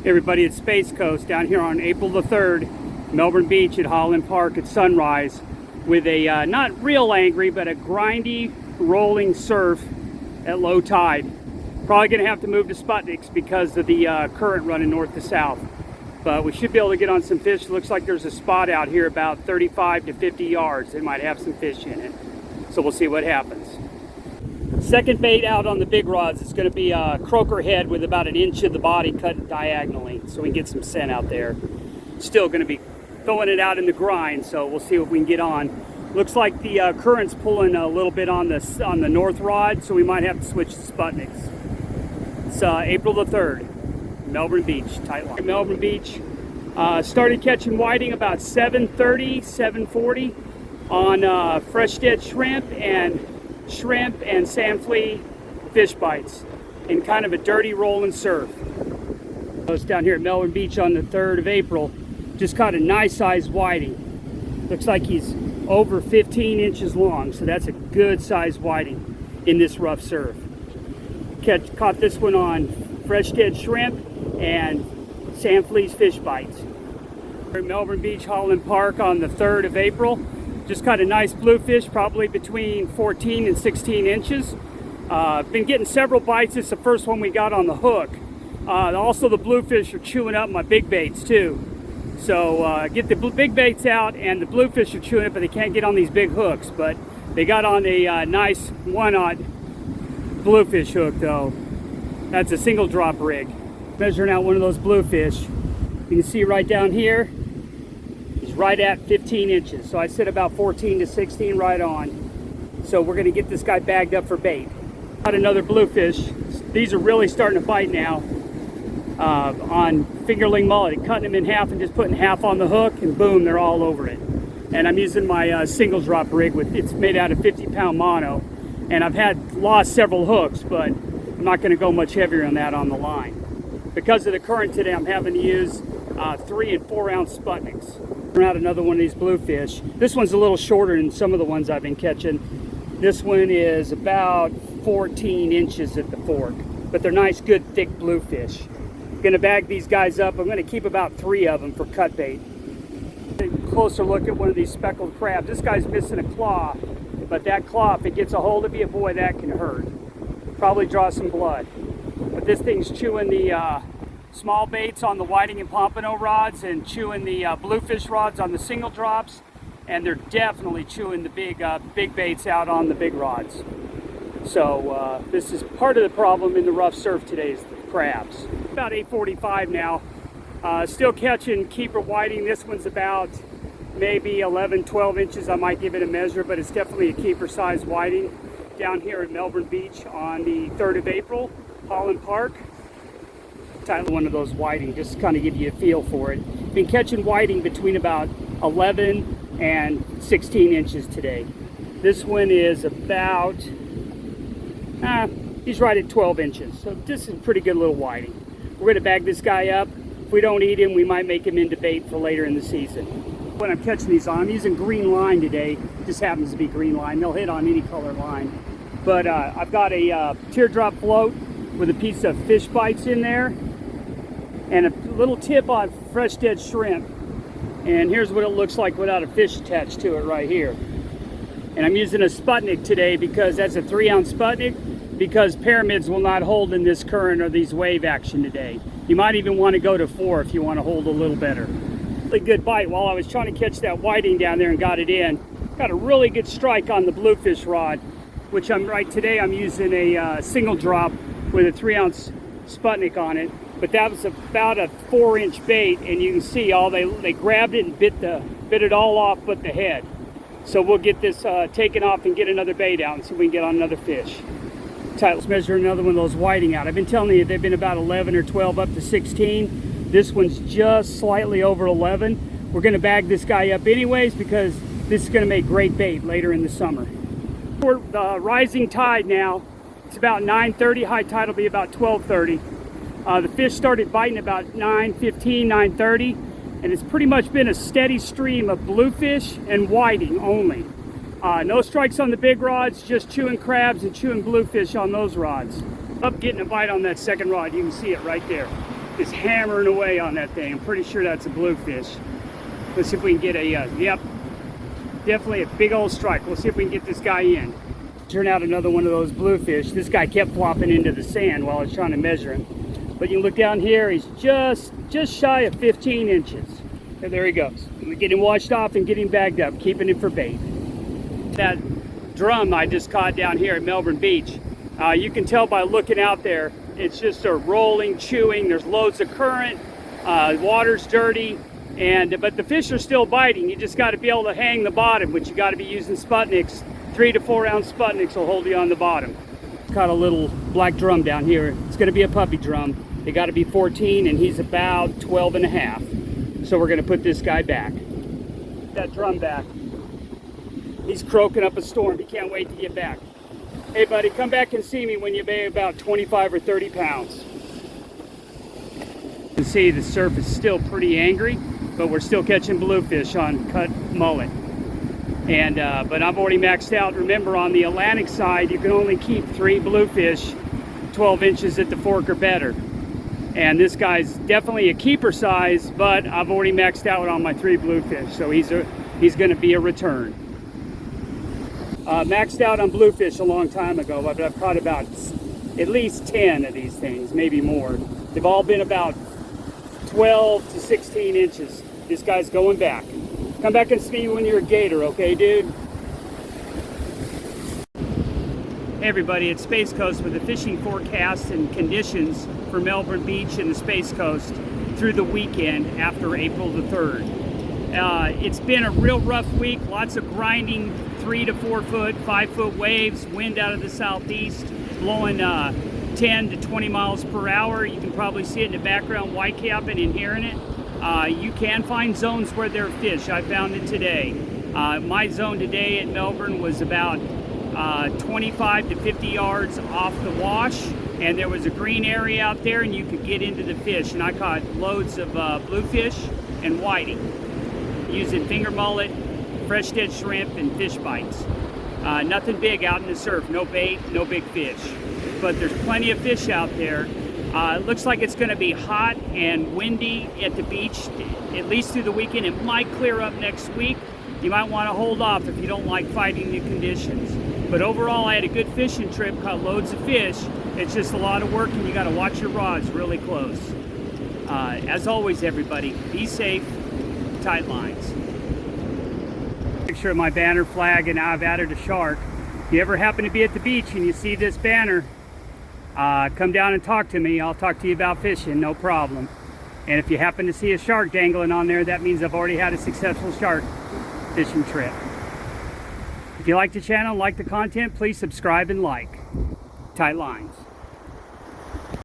Hey everybody, it's Space Coast down here on April the 3rd, Melbourne Beach at Holland Park at sunrise with a not real angry, but a grindy, rolling surf at low tide. Probably going to have to move to Sputniks because of the current running north to south. But we should be able to get on some fish. Looks like there's a spot out here about 35 to 50 yards. They might have some fish in it. So we'll see what happens. Second bait out on the big rods is going to be a croaker head with about an inch of the body cut diagonally, so we can get some scent out there. Still going to be throwing it out in the grind, so we'll see what we can get on. Looks like the current's pulling a little bit on the north rod, so we might have to switch to Sputniks. It's April the 3rd, Melbourne Beach, tight line. Melbourne Beach, started catching whiting about 7:30, 7:40 on fresh dead shrimp and sand flea fish bites in kind of a dirty rolling surf. It's down here at Melbourne Beach on the 3rd of April. Just caught a nice sized whiting. Looks like he's over 15 inches long, so that's a good sized whiting in this rough surf. Caught this one on fresh dead shrimp and sand fleas fish bites. We're at Melbourne Beach, Holland Park on the 3rd of April. Just caught a nice bluefish, probably between 14 and 16 inches. Been getting several bites. It's the first one we got on the hook. Also, the bluefish are chewing up my big baits too. So get the big baits out, and the bluefish are chewing it, but they can't get on these big hooks. But they got on a nice 1/0 bluefish hook though. That's a single drop rig. Measuring out one of those bluefish. You can see right down here, he's right at 15 inches. So I said about 14 to 16 right on. So we're gonna get this guy bagged up for bait. Got another bluefish. These are really starting to bite now. On fingerling mullet, cutting them in half and just putting half on the hook, and boom, they're all over it. And I'm using my single drop rig it's made out of 50-pound mono, and I've lost several hooks, but I'm not going to go much heavier on that on the line. Because of the current today, I'm having to use 3 and 4 ounce Sputniks. Turn out another one of these bluefish. This one's a little shorter than some of the ones I've been catching. This one is about 14 inches at the fork, but they're nice, good, thick bluefish. Going to bag these guys up. I'm going to keep about 3 of them for cut bait. Take a closer look at one of these speckled crabs. This guy's missing a claw, but that claw, if it gets a hold of you, boy, that can hurt. Probably draw some blood. But this thing's chewing the small baits on the whiting and pompano rods, and chewing the bluefish rods on the single drops, and they're definitely chewing the big baits out on the big rods. So this is part of the problem in the rough surf today, is the crabs. About 8:45 now. Still catching keeper whiting. This one's about maybe 11, 12 inches. I might give it a measure, but it's definitely a keeper size whiting down here at Melbourne Beach on the 3rd of April, Holland Park. Title one of those whiting, just to kind of give you a feel for it. Been catching whiting between about 11 and 16 inches today. This one is about, he's right at 12 inches. So this is a pretty good little whiting. We're going to bag this guy up. If we don't eat him, we might make him into bait for later in the season. When I'm catching these on, I'm using green line today. Just happens to be green line. They'll hit on any color line. But I've got a teardrop float with a piece of fish bites in there, and a little tip on fresh dead shrimp. And here's what it looks like without a fish attached to it right here. And I'm using a Sputnik today because that's a 3 ounce Sputnik, because pyramids will not hold in this current or these wave action today. You might even want to go to 4 if you want to hold a little better. Really good bite. While I was trying to catch that whiting down there and got it in, got a really good strike on the bluefish rod, which today I'm using a single drop with a 3 ounce Sputnik on it. But that was about a 4-inch bait, and you can see they grabbed it and bit it all off but the head. So we'll get this taken off and get another bait out and see if we can get on another fish. Let's measure another one of those whiting out. I've been telling you they've been about 11 or 12 up to 16. This one's just slightly over 11. We're going to bag this guy up anyways because this is going to make great bait later in the summer. We're rising tide now. It's about 9:30. High tide will be about 12:30. The fish started biting about 9:15, 9:30, and it's pretty much been a steady stream of bluefish and whiting only. No strikes on the big rods, just chewing crabs and chewing bluefish on those rods. Up getting a bite on that second rod. You can see it right there. Just hammering away on that thing. I'm pretty sure that's a bluefish. Let's see if we can get a, yep, definitely a big old strike. We'll see if we can get this guy in. Turn out another one of those bluefish. This guy kept flopping into the sand while I was trying to measure him. But you look down here, he's just shy of 15 inches. And there he goes. We get him washed off and get him bagged up, keeping him for bait. That drum I just caught down here at Melbourne Beach, you can tell by looking out there, it's just a rolling, chewing. There's loads of current, water's dirty, but the fish are still biting. You just got to be able to hang the bottom, which you got to be using Sputniks. 3 to 4 ounce Sputniks will hold you on the bottom. Caught a little black drum down here. It's going to be a puppy drum. They got to be 14, and he's about 12 and a half. So we're going to put this guy back. That drum back. He's croaking up a storm. He can't wait to get back. Hey buddy, come back and see me when you weigh about 25 or 30 pounds. You can see the surf is still pretty angry, but we're still catching bluefish on cut mullet. But I've already maxed out. Remember, on the Atlantic side, you can only keep 3 bluefish 12 inches at the fork or better. And this guy's definitely a keeper size, but I've already maxed out on my 3 bluefish, so he's going to be a return. Maxed out on bluefish a long time ago, but I've caught about at least 10 of these things, maybe more. They've all been about 12 to 16 inches. This guy's going back. Come back and see me when you're a gator, okay, dude? Hey everybody, it's Space Coast with the fishing forecast and conditions for Melbourne Beach and the Space Coast through the weekend after April the 3rd. It's been a real rough week, lots of grinding 3 to 4 foot, 5 foot waves, wind out of the southeast, blowing 10 to 20 miles per hour. You can probably see it in the background, whitecapping and hearing it. You can find zones where there are fish. I found it today. My zone today at Melbourne was about 25 to 50 yards off the wash, and there was a green area out there and you could get into the fish, and I caught loads of bluefish and whiting using finger mullet, fresh dead shrimp, and fish bites. Nothing big out in the surf, no bait, no big fish, but there's plenty of fish out there. It looks like it's going to be hot and windy at the beach, at least through the weekend. It might clear up next week. You might want to hold off if you don't like fighting the conditions. But overall, I had a good fishing trip, caught loads of fish. It's just a lot of work, and you got to watch your rods really close. As always, everybody, be safe, tight lines. Picture of my banner flag, and now I've added a shark. If you ever happen to be at the beach and you see this banner, come down and talk to me. I'll talk to you about fishing, no problem. And if you happen to see a shark dangling on there, that means I've already had a successful shark fishing trip. If you like the channel, like the content, please subscribe and like. Tight lines.